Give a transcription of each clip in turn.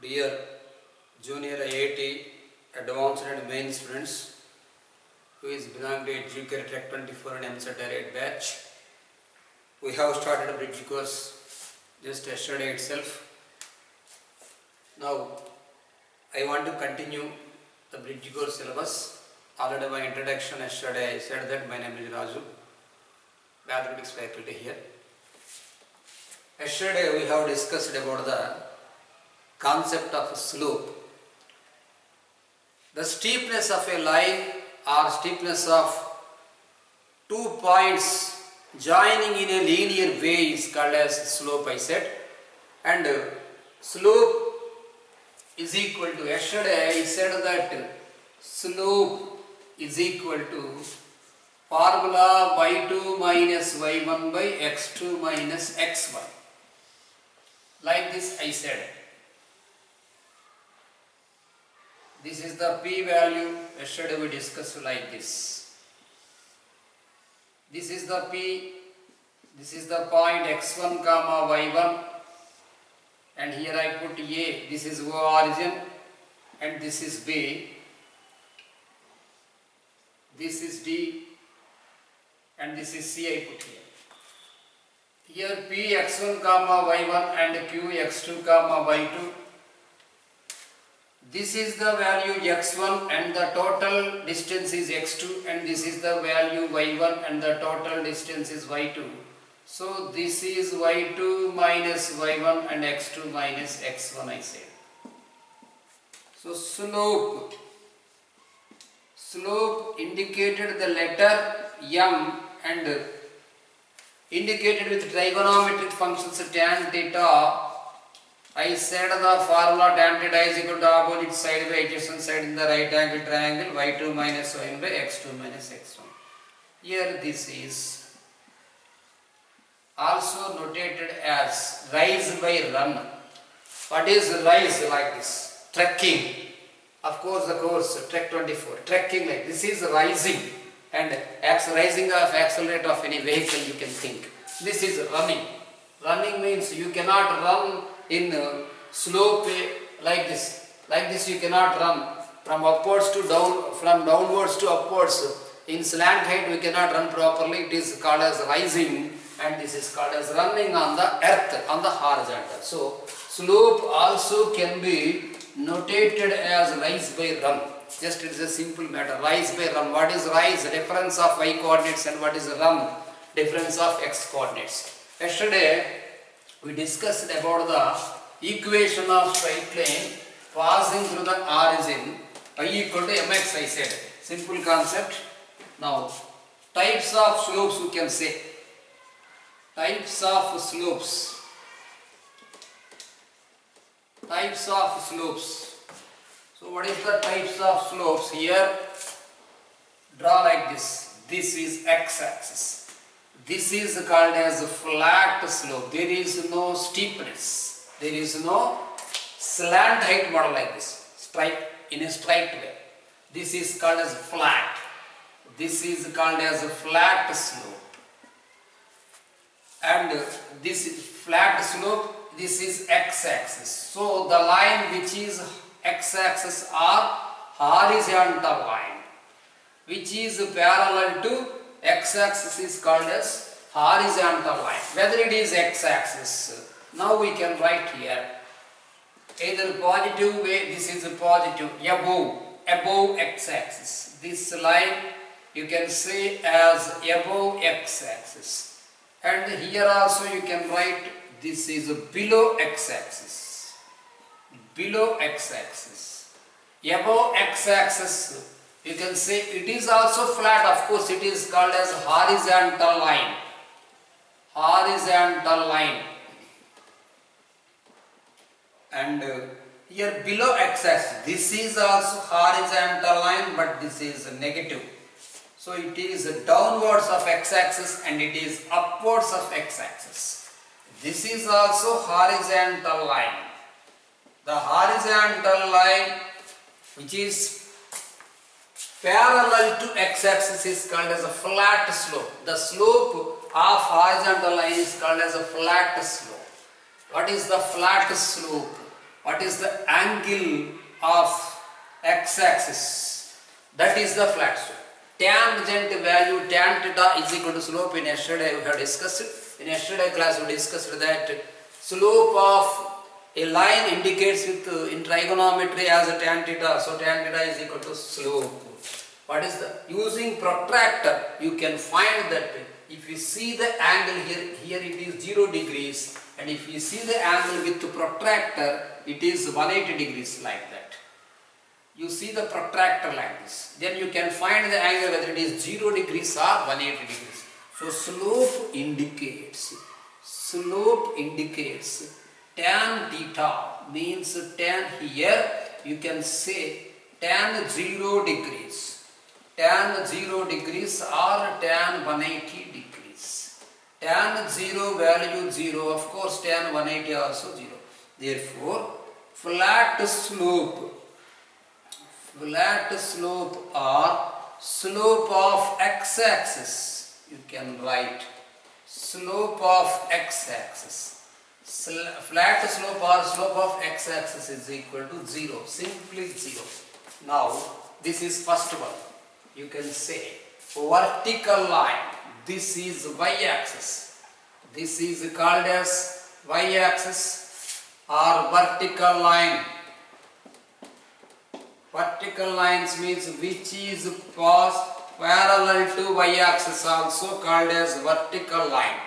Dear Junior IIT Advanced and Main students, who is belonging to Educare Track 24 and MSET Direct batch, we have started a bridge course just yesterday itself. Now, I want to continue the bridge course syllabus. Already my introduction yesterday I said that my name is Raju, mathematics faculty here. Yesterday we have discussed about the concept of slope. The steepness of a line or steepness of 2 points joining in a linear way is called as slope, I said. And slope is equal to, yesterday I said that slope is equal to formula y2 minus y1 by x2 minus x1. Like this I said. This is the p value. Yesterday we discussed like this. This is the p. This is the point x1 comma y1. And here I put a. This is O origin. And this is b. This is d. And this is c I put here. Here p x1 comma y1 and q x2 comma y2. This is the value x1 and the total distance is x2, and this is the value y1 and the total distance is y2. So this is y2 minus y1 and x2 minus x1 I said. So slope indicated the letter m and indicated with trigonometric functions tan theta. I said the formula tan theta is equal to opposite side by adjacent side in the right angle triangle y2 minus y1 by x2 minus x1. Here this is also notated as rise by run. What is rise like this? Trekking. Of course the course Trek 24. Trekking like this is rising, and rising of accelerator of any vehicle you can think. This is running. Running means you cannot run in slope like this. Like this you cannot run from upwards to down, from downwards to upwards. In slant height we cannot run properly. It is called as rising, and this is called as running on the earth, on the horizontal. So slope also can be notated as rise by run. Just it is a simple matter. Rise by run. What is rise? Difference of y coordinates, and what is run? Difference of x coordinates. Yesterday we discussed about the equation of straight line passing through the origin y equal to mx I said. Simple concept. Now types of slopes we can say. Types of slopes. Types of slopes. So what is the types of slopes? Here draw like this. This is x-axis. This is called as a flat slope. There is no steepness. There is no slant height model like this. Straight, in a straight way. This is called as flat. This is called as a flat slope. And this is flat slope. This is x-axis. So the line which is x-axis or horizontal line, which is parallel to x-axis, is called as horizontal line. Whether it is x-axis, now we can write here either positive way. This is a positive above x-axis. This line you can say as above x-axis, and here also you can write this is below x-axis. Below x-axis. Above x-axis you can say it is also flat. Of course it is called as horizontal line. Horizontal line. And here below x-axis, this is also horizontal line, but this is negative. So it is downwards of x-axis and it is upwards of x-axis. This is also horizontal line. The horizontal line which is parallel to x-axis is called as a flat slope. The slope of horizontal line is called as a flat slope. What is the flat slope? What is the angle of x-axis? That is the flat slope. Tangent value tan theta is equal to slope. In yesterday we have discussed it. In yesterday class we discussed that slope of a line indicates with in trigonometry as a tan theta. So tan theta is equal to slope. What is the using protractor? You can find that if you see the angle here it is 0 degrees, and if you see the angle with the protractor it is 180 degrees like that. You see the protractor like this, then you can find the angle whether it is 0 degrees or 180 degrees. So slope indicates tan theta means tan, here you can say tan 0 degrees. Tan 0 degrees or tan 180 degrees. Tan 0 value 0, of course tan 180 also 0. Therefore, flat slope or slope of x-axis, you can write slope of x-axis. Flat slope or slope of x-axis is equal to 0, simply 0. Now, this is first one. You can say vertical line, this is y-axis, this is called as y-axis or vertical line. Vertical lines means which is parallel to y-axis, also called as vertical line,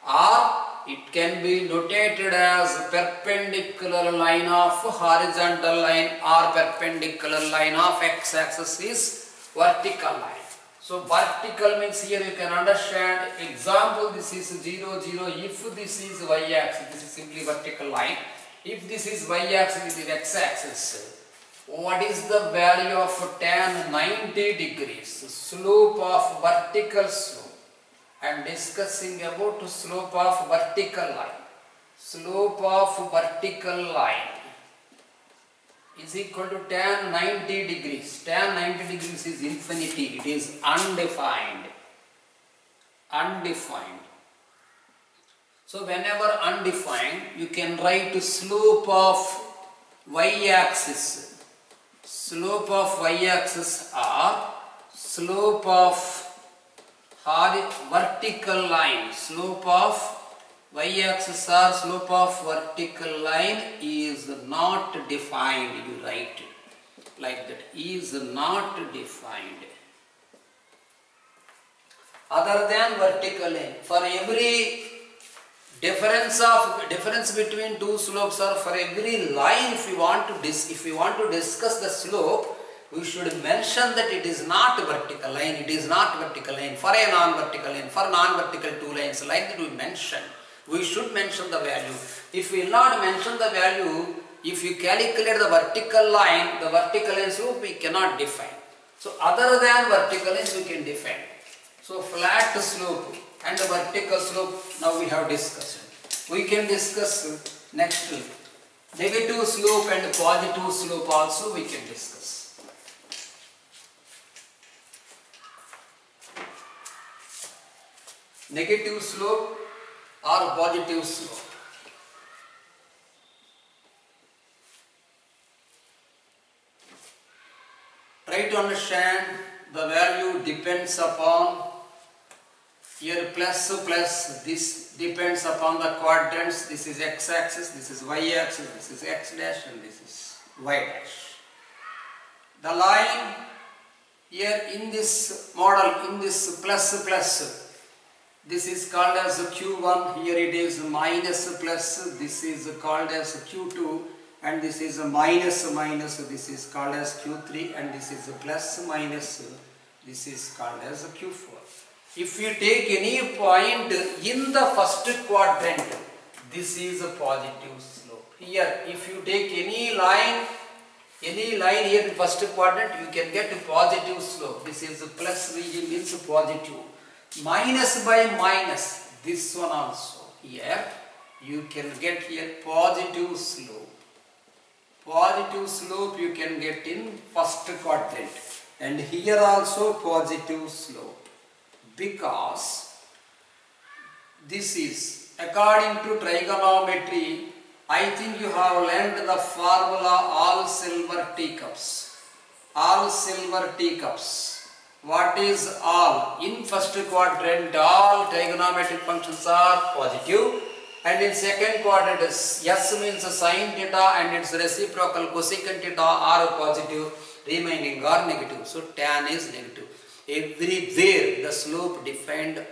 or it can be notated as perpendicular line of horizontal line or perpendicular line of x-axis is vertical line. So vertical means here you can understand, example this is 0, 0, if this is y-axis, this is simply vertical line. If this is y-axis, this is x-axis. What is the value of tan 90 degrees? Slope of vertical slope. I am discussing about slope of vertical line. Slope of vertical line is equal to tan 90 degrees. Tan 90 degrees is infinity. It is undefined. So whenever undefined, you can write slope of y-axis. Slope of y-axis or slope of vertical line. Slope of y-axis or slope of vertical line is not defined. You write it like that. Is not defined. Other than vertical line. For every difference between two slopes, or for every line, if we want to discuss the slope, we should mention that it is not vertical line, it is not vertical line, for a non-vertical line, for non-vertical two lines, like that we should mention the value. If we will not mention the value, if you calculate the vertical line slope, we cannot define. So other than vertical lines we can define. So flat slope and the vertical slope now we have discussed. We can discuss next negative slope and positive slope also we can discuss. Negative slope or positive slope. Try to understand, the value depends upon here plus, this depends upon the quadrants. This is x-axis, this is y-axis, this is x dash and this is y dash. The line here in this model, in this plus, this is called as q1, here it is minus plus, this is called as q2, and this is minus, this is called as q3, and this is plus minus, this is called as q4. If you take any point in the first quadrant, this is a positive slope. Here, if you take any line here in first quadrant, you can get a positive slope. This is a plus region, means positive. Minus by minus, this one also. Here, you can get here positive slope. Positive slope you can get in first quadrant. And here also positive slope. Because this is, according to trigonometry, I think you have learned the formula all silver teacups. All silver teacups. What is all? In first quadrant, all trigonometric functions are positive. And in second quadrant, S means sine theta and its reciprocal cosecant theta are positive, remaining are negative. So tan is negative. Everywhere the slope defined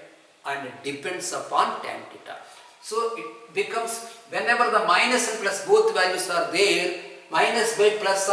and depends upon tan theta. So it becomes, whenever the minus and plus both values are there, minus by plus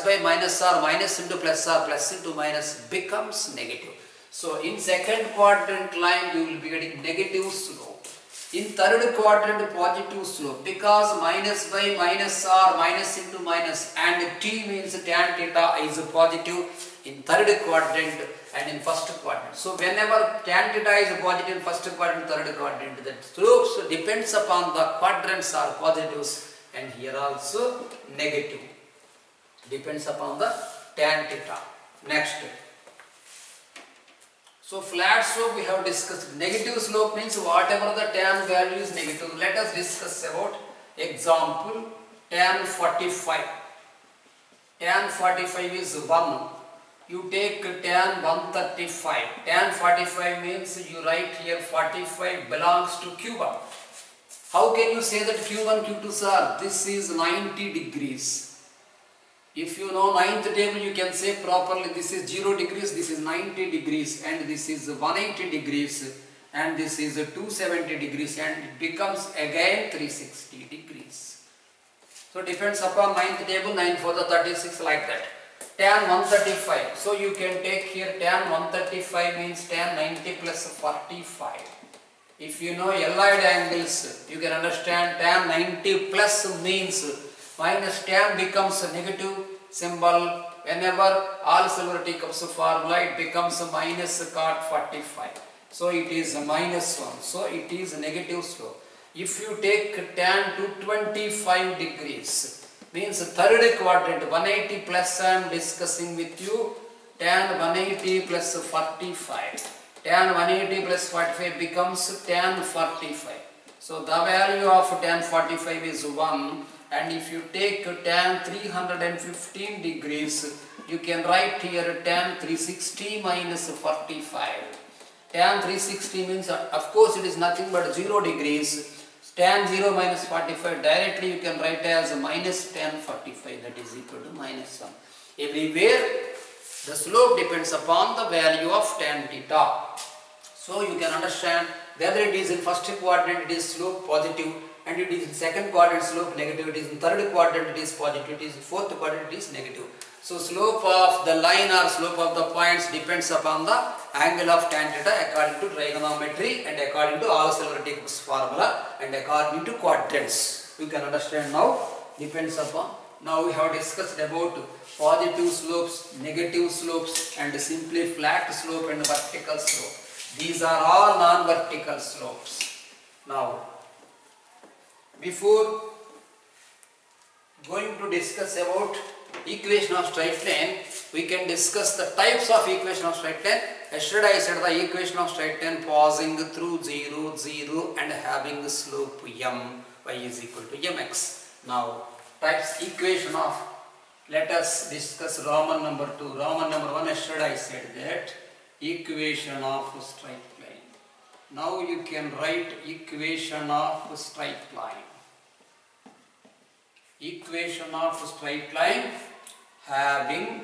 by minus minus into plus into minus becomes negative. So in second quadrant line you will be getting negative slope. In third quadrant positive slope, because minus by minus minus into minus and t means tan theta is positive in third quadrant and in first quadrant. So whenever tan theta is positive in first quadrant, third quadrant, the slopes depends upon the quadrants are positives and here also negative. Depends upon the tan theta. Next. So flat slope we have discussed. Negative slope means whatever the tan value is negative. Let us discuss about example tan 45. Tan 45 is 1. You take tan 135. Tan 45 means you write here 45 belongs to Q1. How can you say that Q1, Q2 sir? This is 90 degrees. If you know ninth table, you can say properly this is 0 degrees, this is 90 degrees and this is 180 degrees and this is 270 degrees and it becomes again 360 degrees. So depends upon ninth table, 9 for the 36 like that. Tan 135. So you can take here tan 135 means tan 90 plus 45. If you know allied angles, you can understand tan 90 plus means minus tan becomes a negative symbol. Whenever all silver teacups formula, it becomes a minus cot 45. So it is a minus 1. So it is a negative slope. If you take tan to 25 degrees, means third quadrant 180 plus I am discussing with you, tan 180 plus 45. Tan 180 plus 45 becomes tan 45. So the value of tan 45 is 1. And if you take tan 315 degrees, you can write here tan 360 minus 45. Tan 360 means, of course, it is nothing but 0 degrees. Tan 0 minus 45, directly you can write as minus tan 45, that is equal to minus 1. Everywhere the slope depends upon the value of tan theta. So you can understand whether it is in first quadrant it is slope positive, and it is in second quadrant slope negative, it is in third quadrant it is positive, it is in fourth quadrant it is negative. So slope of the line or slope of the points depends upon the angle of tan theta according to trigonometry and according to all silver teacups formula and according to quadrants. You can understand now, depends upon. Now we have discussed about positive slopes, negative slopes and simply flat slope and vertical slope. These are all non-vertical slopes. Now, before going to discuss about equation of straight line, we can discuss the types of equation of straight line. Yesterday I said the equation of straight line passing through 0, 0 and having the slope m, y is equal to mx. Now, types equation of, let us discuss Roman number 2. Roman number 1, yesterday I said that equation of straight line. Now you can write equation of straight line. Equation of straight line having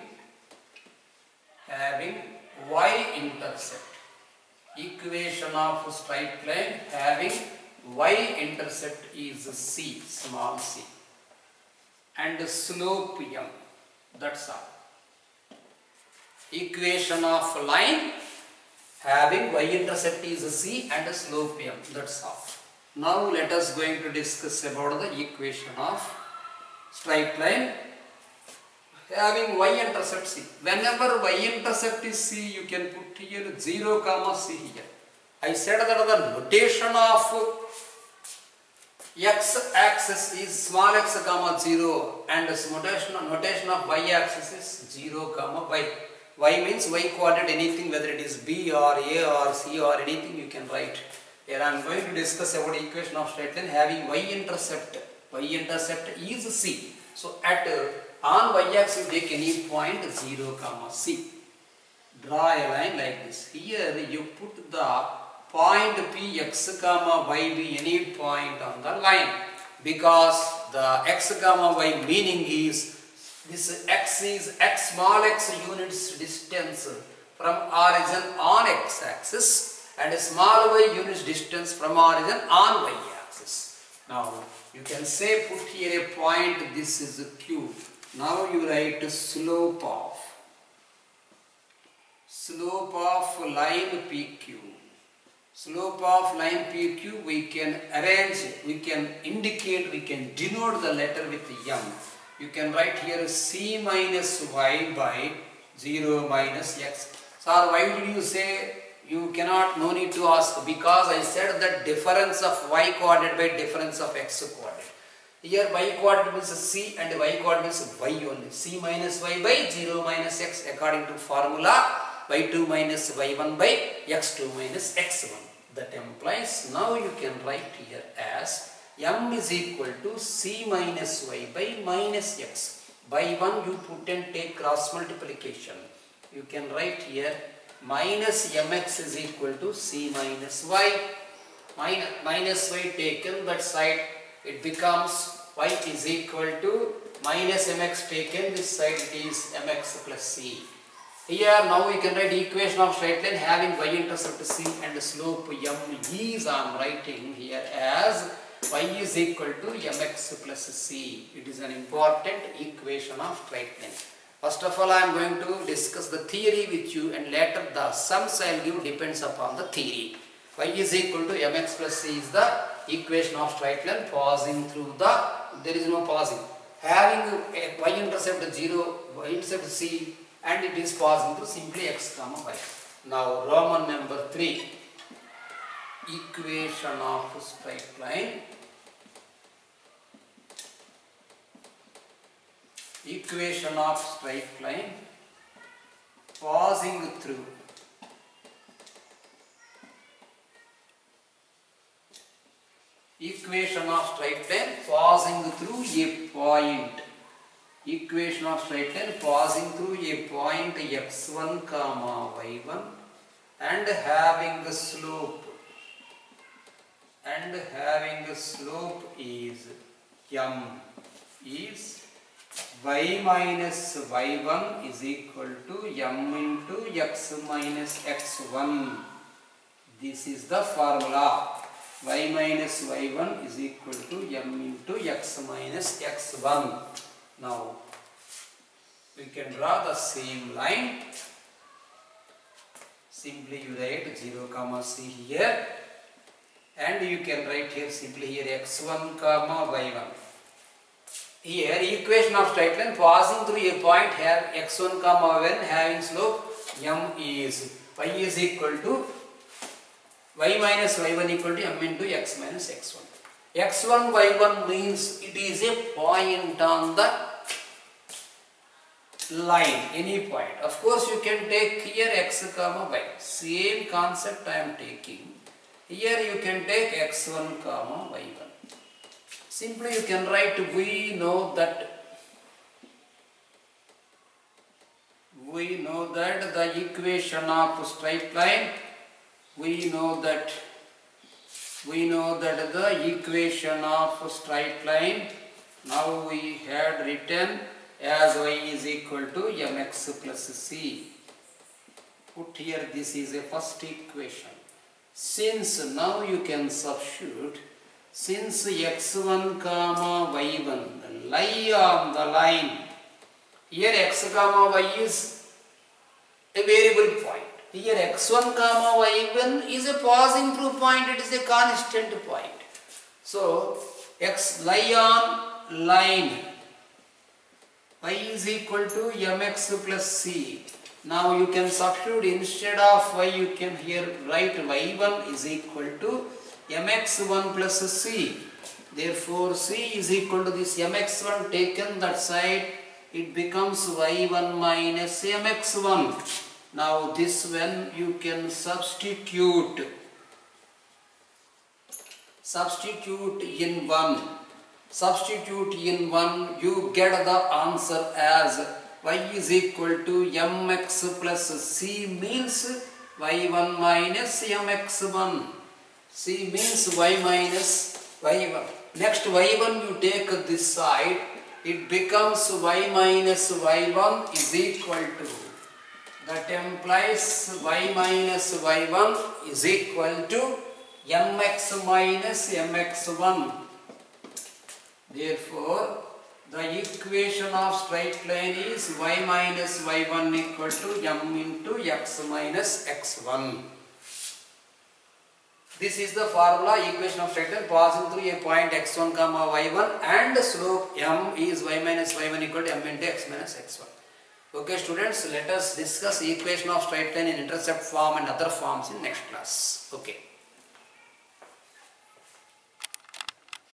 y-intercept. Equation of straight line having y-intercept is c, small c, and slope m. That's all. Equation of line having y-intercept is c and slope m. That's all. Now let us going to discuss about the equation of straight line having y-intercept c. Whenever y-intercept is c, you can put here 0 comma c here. I said that the notation of x-axis is small x comma 0 and notation of y-axis is 0 comma y. Y means y coordinate, anything, whether it is b or a or c or anything you can write. Here I am going to discuss about equation of straight line having y-intercept y-intercept is C. So at on y-axis take any point 0, C. Draw a line like this. Here you put the point P x, y be any point on the line, because the x, y meaning is this x is small x units distance from origin on x axis and small y units distance from origin on y axis. Now you can say put here a point, this is Q. Now you write slope of line PQ. Slope of line PQ we can arrange, we can indicate, we can denote the letter with M. You can write here C minus Y by 0 minus X. Sir, why did you say you cannot, no need to ask, because I said that difference of Y coordinate by difference of X coordinate. Here Y coordinate means C and Y coordinate means Y only. C minus Y by 0 minus X according to formula y2 minus y1 by x2 minus x1. That implies now you can write here as M is equal to C minus Y by minus X. By 1 you put and take cross multiplication. You can write here minus mx is equal to C minus Y. Minus Y taken that side, it becomes Y is equal to minus mx taken this side, it is mx plus C. Here now we can write equation of straight line having y-intercept C and slope M is, I am writing here as y is equal to mx plus C. It is an important equation of straight line. First of all, I am going to discuss the theory with you, and later the sums I will give depends upon the theory. Y is equal to mx plus C is the equation of straight line passing through the, there is no passing. Having a y-intercept 0, y-intercept C, and it is passing through simply x, y. Now Roman number 3, equation of straight line. Equation of straight line passing through equation of straight line passing through a point. Equation of straight line passing through a point x1 comma y1 and having the slope is M is y minus y1 is equal to M into x minus x1. This is the formula. Y minus y1 is equal to M into x minus x1. Now we can draw the same line. Simply you write 0 comma C here, and you can write here simply here x1 comma y1. Here equation of straight line passing through a point here x1 comma y1 having slope M is y is equal to y minus y1 equal to M into x minus x1. x1 y1 means it is a point on the line, any point. Of course you can take here x comma y, same concept I am taking. Here you can take x1 comma y1. Simply you can write, we know that the equation of straight line, we know that the equation of straight line now we had written as y is equal to mx plus c. Put here, this is a first equation. Since now you can substitute, since x1 comma y1 lie on the line, here x comma y is a variable point. Here x1 comma y1 is a passing through point, it is a constant point. So x lie on line, y is equal to mx plus c. Now you can substitute, instead of y you can here write y1 is equal to mx1 plus c. Therefore c is equal to this mx1 taken that side, it becomes y1 minus mx1. Now this one you can substitute in 1. substitute in 1, you get the answer as y is equal to mx plus c means y1 minus mx1. C means y minus y1. Next y1 you take this side, it becomes y minus y1 is equal to, that implies y minus y1 is equal to mx minus mx1. Therefore, the equation of straight line is y minus y1 equal to m into x minus x1. This is the formula equation of straight line passing through a point x1 comma y1 and slope m is y minus y1 equal to m into x minus x1. Okay students, let us discuss equation of straight line in intercept form and other forms in next class. Okay.